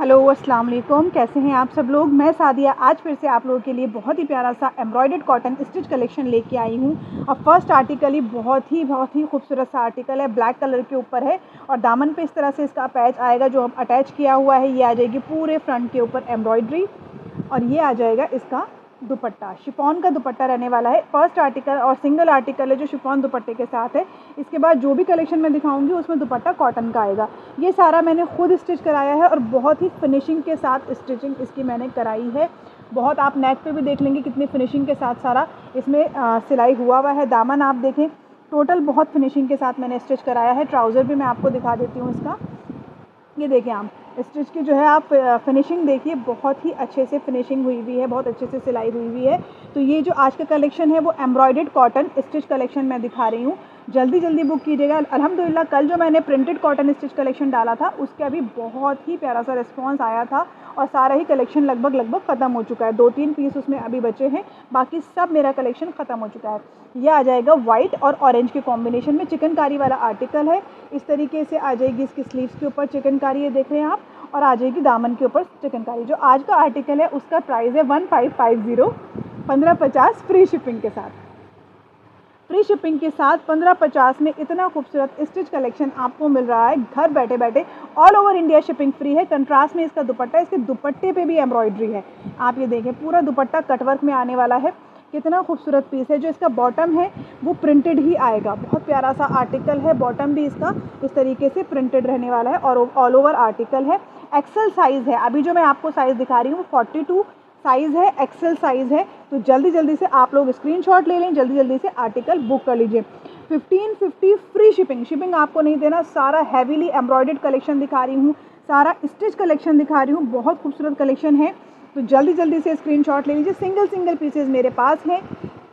Hello अस्सलाम वालेकुम, कैसे हैं आप सब लोग। मैं सादिया आज फिर से आप लोगों के लिए बहुत ही प्यारा सा एम्ब्रॉयडर्ड कॉटन स्टिच कलेक्शन लेके आई हूँ। और फर्स्ट आर्टिकल ही बहुत ही खूबसूरत सा आर्टिकल है, ब्लैक कलर के ऊपर है और दामन पे इस तरह से इसका पैच आएगा जो हम अटैच किया हुआ है। ये आ जाएगी पूरे फ्रंट के ऊपर एम्ब्रॉयडरी और ये आ जाएगा इसका दुपट्टा। शिफॉन का दुपट्टा रहने वाला है। फर्स्ट आर्टिकल और सिंगल आर्टिकल है जो शिफॉन दुपट्टे के साथ है। इसके बाद जो भी कलेक्शन मैं दिखाऊंगी उसमें दुपट्टा कॉटन का आएगा। ये सारा मैंने खुद स्टिच कराया है और बहुत ही फिनिशिंग के साथ स्टिचिंग इसकी मैंने कराई है। बहुत आप नेक पे भी देख लेंगे कितनी फिनिशिंग के साथ सारा इसमें सिलाई हुआ है। दामन आप देखें, टोटल बहुत फिनिशिंग के साथ मैंने स्टिच कराया है। ट्राउज़र भी मैं आपको दिखा देती हूँ इसका। ये देखें आप स्टिच की जो है आप फिनिशिंग देखिए, बहुत ही अच्छे से फिनिशिंग हुई है, बहुत अच्छे से सिलाई हुई है। तो ये जो आज का कलेक्शन है वो एम्ब्रॉयडर्ड कॉटन स्टिच कलेक्शन मैं दिखा रही हूँ। जल्दी बुक कीजिएगा। अल्हम्दुलिल्लाह कल जो मैंने प्रिंटेड कॉटन स्टिच कलेक्शन डाला था उसका भी बहुत ही प्यारा सा रिस्पॉन्स आया था और सारा ही कलेक्शन लगभग ख़त्म हो चुका है। 2-3 पीस उसमें अभी बचे हैं, बाकी सब मेरा कलेक्शन ख़त्म हो चुका है। यह आ जाएगा वाइट और ऑरेंज के कॉम्बिनेशन में चिकनकारी वाला आर्टिकल है। इस तरीके से आ जाएगी इसकी स्लीव्स के ऊपर चिकनकारी, ये देख रहे हैं आप, और आ जाएगी दामन के ऊपर चिकनकारी। जो आज का आर्टिकल है उसका प्राइस है 1550, 1550 फ्री शिपिंग के साथ। फ्री शिपिंग के साथ 1550 में इतना खूबसूरत स्टिच कलेक्शन आपको मिल रहा है घर बैठे बैठे। All over India shipping free है। कंट्रास्ट में इसका दुपट्टा, इसके दुपट्टे पे भी एम्ब्रॉयडरी है। आप ये देखें, पूरा दुपट्टा कटवर्क में आने वाला है। कितना खूबसूरत पीस है। जो इसका बॉटम है वो प्रिंटेड ही आएगा। बहुत प्यारा सा आर्टिकल है। बॉटम भी इसका इस तरीके से प्रिंटेड रहने वाला है और ऑल ओवर आर्टिकल है। एक्सेल साइज़ है। अभी जो मैं आपको साइज़ दिखा रही हूँ वो 42 साइज़ है, एक्सेल साइज़ है। तो जल्दी से आप लोग स्क्रीनशॉट ले लें, जल्दी से आर्टिकल बुक कर लीजिए। 1550 फ्री शिपिंग आपको नहीं देना। सारा हैवीली एम्ब्रॉयडर्ड कलेक्शन दिखा रही हूँ, सारा स्टिच कलेक्शन दिखा रही हूँ। बहुत खूबसूरत कलेक्शन है, तो जल्दी से स्क्रीनशॉट ले लीजिए। सिंगल पीसेस मेरे पास हैं,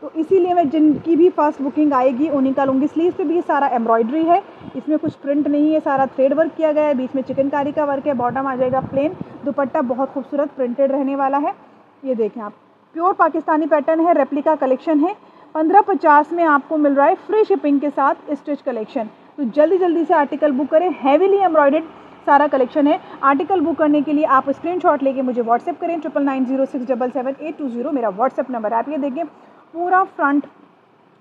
तो इसीलिए मैं जिनकी भी फर्स्ट बुकिंग आएगी उन्हीं का लूँगी। स्लीव पे भी सारा एम्ब्रॉयडरी है, इसमें कुछ प्रिंट नहीं है, सारा थ्रेड वर्क किया गया है, बीच में चिकनकारी का वर्क है। बॉटम आ जाएगा प्लेन, दुपट्टा बहुत खूबसूरत प्रिंटेड रहने वाला है। ये देखें आप, प्योर पाकिस्तानी पैटर्न है, रेप्लिका कलेक्शन है। 1550 में आपको मिल रहा है फ्री शिपिंग के साथ स्टिच कलेक्शन। तो जल्दी से आर्टिकल बुक करें। हैवीली एम्ब्रॉयडर्ड सारा कलेक्शन है। आर्टिकल बुक करने के लिए आप स्क्रीनशॉट लेके मुझे व्हाट्सएप करें। 9990677820 मेरा व्हाट्सएप नंबर है। आप ये देखें, पूरा फ्रंट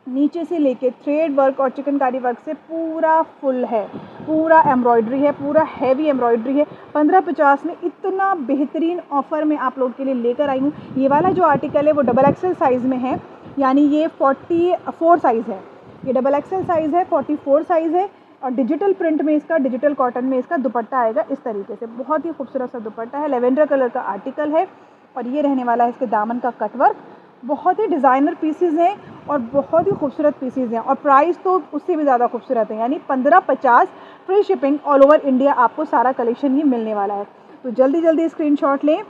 नीचे से लेके थ्रेड वर्क और चिकनकारी वर्क से पूरा फुल है, पूरा एम्ब्रॉयडरी है, पूरा हैवी एम्ब्रॉयडरी है। 1550 में इतना बेहतरीन ऑफ़र में आप लोग के लिए लेकर आई हूँ। ये वाला जो आर्टिकल है वो डबल एक्सेल साइज़ में है, यानी ये 44 साइज़ है। ये डबल एक्सेल साइज़ है, 44 साइज़ है। और डिजिटल प्रिंट में इसका, डिजिटल कॉटन में इसका दुपट्टा आएगा इस तरीके से। बहुत ही खूबसूरत सा दुपट्टा है, लेवेंडर कलर का आर्टिकल है और ये रहने वाला है इसके दामन का कटवर्क। बहुत ही डिज़ाइनर पीसेस हैं और बहुत ही खूबसूरत पीसेस हैं और प्राइस तो उससे भी ज़्यादा खूबसूरत है, यानी 1550 free shipping all over India आपको सारा कलेक्शन ही मिलने वाला है। तो जल्दी स्क्रीनशॉट लें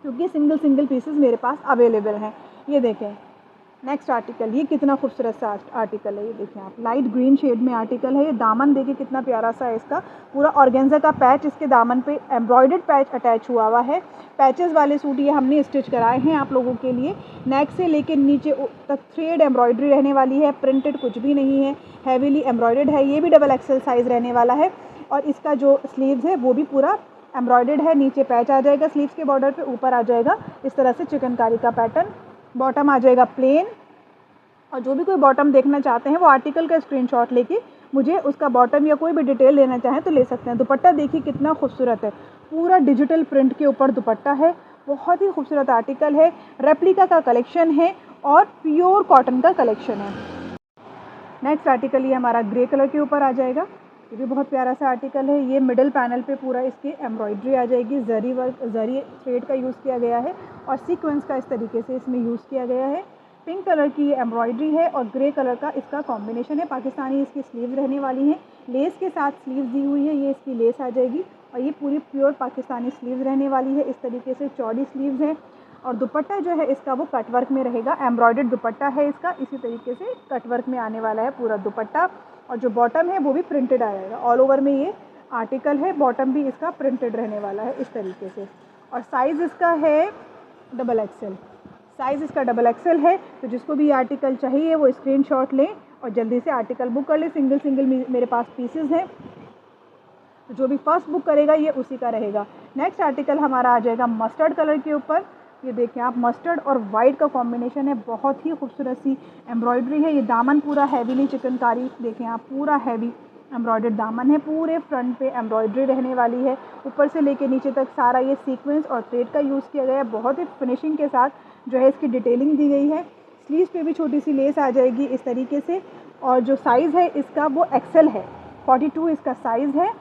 क्योंकि सिंगल पीसेस मेरे पास अवेलेबल हैं। ये देखें नेक्स्ट आर्टिकल, ये कितना खूबसूरत सा आर्टिकल है। ये देखें आप, लाइट ग्रीन शेड में आर्टिकल है। ये दामन देखिए कितना प्यारा सा है इसका। पूरा ऑर्गेन्जा का पैच इसके दामन पे एम्ब्रॉयडर्ड पैच अटैच हुआ है। पैचेस वाले सूट ये हमने स्टिच कराए हैं आप लोगों के लिए। नेक से लेकर नीचे तक थ्रेड एम्ब्रॉयडरी रहने वाली है, प्रिंटेड कुछ भी नहीं है, हैवीली एम्ब्रॉयडर्ड है। ये भी डबल एक्सेल साइज़ रहने वाला है और इसका जो स्लीव्स है वो भी पूरा एम्ब्रॉयडर्ड है। नीचे पैच आ जाएगा स्लीव्स के बॉर्डर पे, ऊपर आ जाएगा इस तरह से चिकनकारी का पैटर्न। बॉटम आ जाएगा प्लेन। और जो भी कोई बॉटम देखना चाहते हैं वो आर्टिकल का स्क्रीनशॉट लेके मुझे उसका बॉटम या कोई भी डिटेल लेना चाहें तो ले सकते हैं। दुपट्टा देखिए कितना खूबसूरत है, पूरा डिजिटल प्रिंट के ऊपर दुपट्टा है। बहुत ही खूबसूरत आर्टिकल है, रेप्लिका का कलेक्शन है और प्योर कॉटन का कलेक्शन है। नेक्स्ट आर्टिकल ये हमारा ग्रे कलर के ऊपर आ जाएगा। ये भी बहुत प्यारा सा आर्टिकल है। ये मिडल पैनल पे पूरा इसके एम्ब्रॉयडरी आ जाएगी, जरी वर्क, जरी थ्रेड का यूज़ किया गया है और सीक्वेंस का इस तरीके से इसमें यूज़ किया गया है। पिंक कलर की एम्ब्रॉयडरी है और ग्रे कलर का इसका कॉम्बिनेशन है। पाकिस्तानी इसकी स्लीव्स रहने वाली हैं, लेस के साथ स्लीव्स दी हुई है। ये इसकी लेस आ जाएगी और ये पूरी प्योर पाकिस्तानी स्लीव्स रहने वाली है। इस तरीके से चौड़ी स्लीव्स हैं और दुपट्टा जो है इसका वो कटवर्क में रहेगा। एम्ब्रॉयडर्ड दुपट्टा है इसका, इसी तरीके से कटवर्क में आने वाला है पूरा दुपट्टा। और जो बॉटम है वो भी प्रिंटेड आएगा। ऑल ओवर में ये आर्टिकल है, बॉटम भी इसका प्रिंटेड रहने वाला है इस तरीके से। और साइज़ इसका है डबल एक्सेल, साइज़ इसका डबल एक्सेल है। तो जिसको भी आर्टिकल चाहिए वो स्क्रीनशॉट लें और जल्दी से आर्टिकल बुक कर लें। सिंगल मेरे पास पीसेस हैं। तो जो भी फर्स्ट बुक करेगा ये उसी का रहेगा। नेक्स्ट आर्टिकल हमारा आ जाएगा मस्टर्ड कलर के ऊपर। ये देखें आप, मस्टर्ड और वाइट का कॉम्बिनेशन है, बहुत ही खूबसूरत सी एम्ब्रॉयडरी है। ये दामन पूरा हैवीली चिकनकारी, देखें आप, पूरा हैवी एम्ब्रॉयडर्ड दामन है, पूरे फ्रंट पे एम्ब्रॉयडरी रहने वाली है। ऊपर से लेके नीचे तक सारा ये सीक्वेंस और थ्रेड का यूज़ किया गया है। बहुत ही फिनिशिंग के साथ जो है इसकी डिटेलिंग दी गई है। स्लीव्स पे भी छोटी सी लेस आ जाएगी इस तरीके से, और जो साइज़ है इसका वो एक्सेल है, 42 इसका साइज़ है।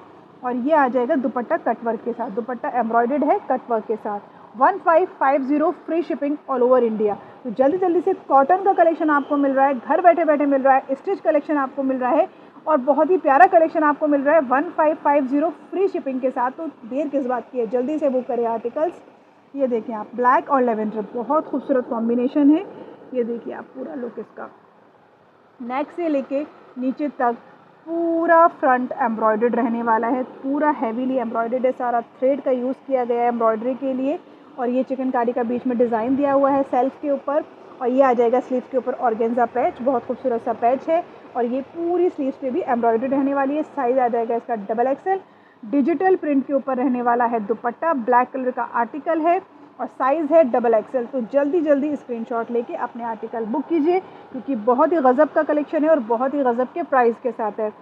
और ये आ जाएगा दुपट्टा कटवर्क के साथ, दुपट्टा एम्ब्रॉयडर्ड है कटवर्क के साथ। 1550 free shipping all over India. तो जल्दी जल्दी से कॉटन का कलेक्शन आपको मिल रहा है, घर बैठे बैठे मिल रहा है, स्टिच कलेक्शन आपको मिल रहा है, और बहुत ही प्यारा कलेक्शन आपको मिल रहा है 1550 फ्री शिपिंग के साथ। तो देर किस बात की है, जल्दी से बुक करें आर्टिकल्स। ये देखिए आप, ब्लैक और लेवेंडर, बहुत खूबसूरत कॉम्बिनेशन है। ये देखिए आप पूरा लुक इसका, नेक से लेके नीचे तक पूरा फ्रंट एम्ब्रॉयडर्ड रहने वाला है, पूरा हैवीली एम्ब्रॉयडर्ड है, सारा थ्रेड का यूज़ किया गया है एम्ब्रॉयडरी के लिए। और ये चिकनकारी का बीच में डिज़ाइन दिया हुआ है सेल्फ के ऊपर, और ये आ जाएगा स्लीव्स के ऊपर ऑर्गेन्जा पैच, बहुत खूबसूरत सा पैच है। और ये पूरी स्लीव्स पे भी एम्ब्रॉयडरी रहने वाली है। साइज़ आ जाएगा इसका डबल एक्सेल, डिजिटल प्रिंट के ऊपर रहने वाला है दुपट्टा, ब्लैक कलर का आर्टिकल है, और साइज़ है डबल एक्सेल। तो जल्दी जल्दी स्क्रीनशॉट लेके अपने आर्टिकल बुक कीजिए, क्योंकि बहुत ही गज़ब का कलेक्शन है और बहुत ही गज़ब के प्राइस के साथ है।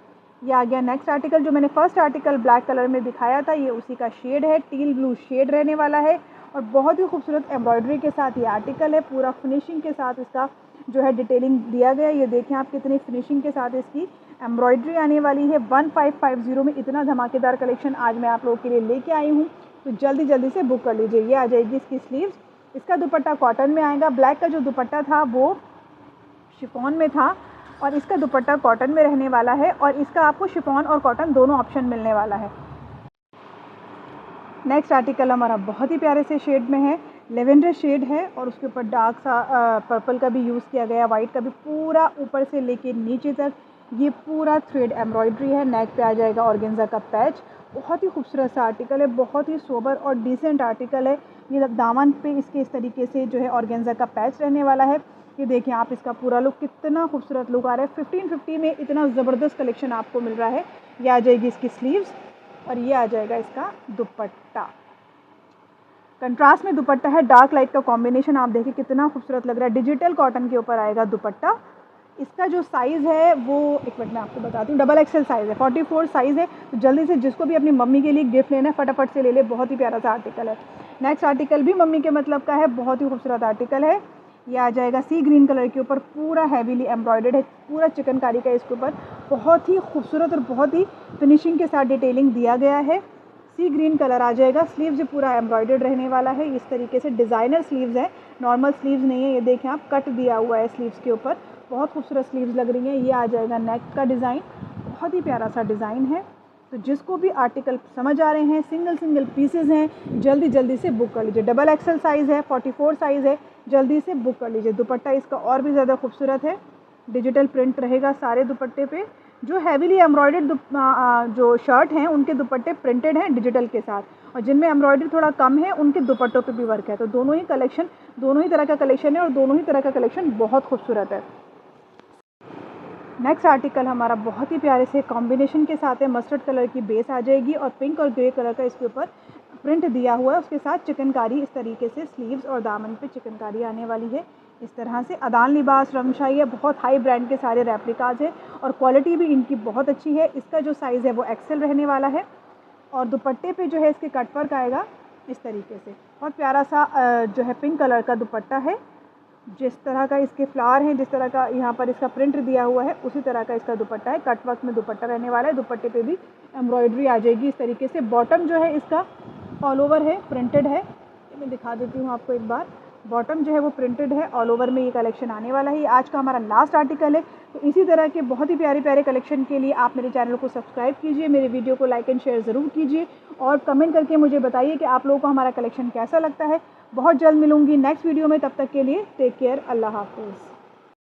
ये आ गया नेक्स्ट आर्टिकल। जो मैंने फर्स्ट आर्टिकल ब्लैक कलर में दिखाया था, ये उसी का शेड है, टील ब्लू शेड रहने वाला है, और बहुत ही खूबसूरत एम्ब्रॉयडरी के साथ ये आर्टिकल है। पूरा फिनिशिंग के साथ इसका जो है डिटेलिंग दिया गया है। ये देखें आप, कितनी फिनिशिंग के साथ इसकी एम्ब्रॉयडरी आने वाली है। 1550 में इतना धमाकेदार कलेक्शन आज मैं आप लोगों के लिए लेके आई हूँ, तो जल्दी जल्दी से बुक कर लीजिए। ये आ जाएगी इसकी स्लीव्स, इसका दुपट्टा कॉटन में आएगा। ब्लैक का जो दुपट्टा था वो शिफॉन में था, और इसका दुपट्टा कॉटन में रहने वाला है, और इसका आपको शिफॉन और कॉटन दोनों ऑप्शन मिलने वाला है। नेक्स्ट आर्टिकल हमारा बहुत ही प्यारे से शेड में है, लेवेंडर शेड है, और उसके ऊपर डार्क सा पर्पल का भी यूज़ किया गया, वाइट का भी, पूरा ऊपर से लेके नीचे तक ये पूरा थ्रेड एम्ब्रॉयडरी है। नेक पे आ जाएगा ऑर्गेन्जा का पैच, बहुत ही खूबसूरत सा आर्टिकल है, बहुत ही सोबर और डिसेंट आर्टिकल है। ये दामन पे इसके इस तरीके से जो है ऑर्गेन्जा का पैच रहने वाला है। ये देखें आप, इसका पूरा लुक, कितना खूबसूरत लुक आ रहा है। 1550 में इतना ज़बरदस्त कलेक्शन आपको मिल रहा है। ये आ जाएगी इसकी स्लीव्स, और ये आ जाएगा इसका दुपट्टा। कंट्रास्ट में दुपट्टा है, डार्क लाइट का कॉम्बिनेशन, आप देखिए कितना खूबसूरत लग रहा है। डिजिटल कॉटन के ऊपर आएगा दुपट्टा। इसका जो साइज़ है वो, एक मिनट मैं आपको बताती हूँ, डबल एक्सेल साइज़ है, 44 साइज़ है। तो जल्दी से जिसको भी अपनी मम्मी के लिए गिफ्ट लेना है फटाफट से ले ले, बहुत ही प्यारा सा आर्टिकल है। नेक्स्ट आर्टिकल भी मम्मी के मतलब का है, बहुत ही खूबसूरत आर्टिकल है। ये आ जाएगा सी ग्रीन कलर के ऊपर, पूरा हैवीली एम्ब्रॉयडर्ड है, पूरा चिकनकारी का इसके ऊपर बहुत ही खूबसूरत और बहुत ही फिनिशिंग के साथ डिटेलिंग दिया गया है। सी ग्रीन कलर आ जाएगा। स्लीव्स पूरा एम्ब्रॉयडर्ड रहने वाला है, इस तरीके से डिज़ाइनर स्लीव्स हैं, नॉर्मल स्लीव्स नहीं है। ये देखें आप, कट दिया हुआ है स्लीव्स के ऊपर, बहुत खूबसूरत स्लीव्स लग रही हैं। ये आ जाएगा नेक का डिज़ाइन, बहुत ही प्यारा सा डिज़ाइन है। तो जिसको भी आर्टिकल समझ आ रहे हैं, सिंगल सिंगल पीसेज हैं, जल्दी जल्दी से बुक कर लीजिए। डबल एक्सेल साइज़ है, 44 साइज़ है, जल्दी से बुक कर लीजिए। दुपट्टा इसका और भी ज़्यादा खूबसूरत है, डिजिटल प्रिंट रहेगा सारे दुपट्टे पे। जो हैवीली एम्ब्रॉयडर्ड जो शर्ट हैं उनके दुपट्टे प्रिंटेड हैं डिजिटल के साथ, और जिनमें एम्ब्रॉयडरी थोड़ा कम है उनके दुपट्टों पे भी वर्क है। तो दोनों ही कलेक्शन, दोनों ही तरह का कलेक्शन है, और दोनों ही तरह का कलेक्शन बहुत खूबसूरत है। नेक्स्ट आर्टिकल हमारा बहुत ही प्यारे से कॉम्बिनेशन के साथ है। मस्टर्ड कलर की बेस आ जाएगी, और पिंक और ग्रे कलर का इसके ऊपर प्रिंट दिया हुआ है। उसके साथ चिकनकारी, इस तरीके से स्लीव्स और दामन पे चिकनकारी आने वाली है। इस तरह से अदान लिबास, रंगशाही है, बहुत हाई ब्रांड के सारे रेप्लिकाज हैं, और क्वालिटी भी इनकी बहुत अच्छी है। इसका जो साइज़ है वो एक्सेल रहने वाला है, और दुपट्टे पे जो है इसके कटवर्क आएगा इस तरीके से। बहुत प्यारा सा जो है पिंक कलर का दुपट्टा है, जिस तरह का इसके फ्लावर हैं, जिस तरह का यहाँ पर इसका प्रिंट दिया हुआ है, उसी तरह का इसका दुपट्टा है। कटवर्क में दुपट्टा रहने वाला है, दुपट्टे पे भी एम्ब्रॉयडरी आ जाएगी इस तरीके से। बॉटम जो है इसका ऑल ओवर है, प्रिंटेड है। मैं दिखा देती हूँ आपको एक बार, बॉटम जो है वो प्रिंटेड है, ऑल ओवर में ये कलेक्शन आने वाला है। ये आज का हमारा लास्ट आर्टिकल है। तो इसी तरह के बहुत ही प्यारे प्यारे कलेक्शन के लिए आप मेरे चैनल को सब्सक्राइब कीजिए, मेरे वीडियो को लाइक एंड शेयर ज़रूर कीजिए, और कमेंट करके मुझे बताइए कि आप लोगों को हमारा कलेक्शन कैसा लगता है। बहुत जल्द मिलूंगी नेक्स्ट वीडियो में, तब तक के लिए टेक केयर, अल्लाह हाफ़िज़।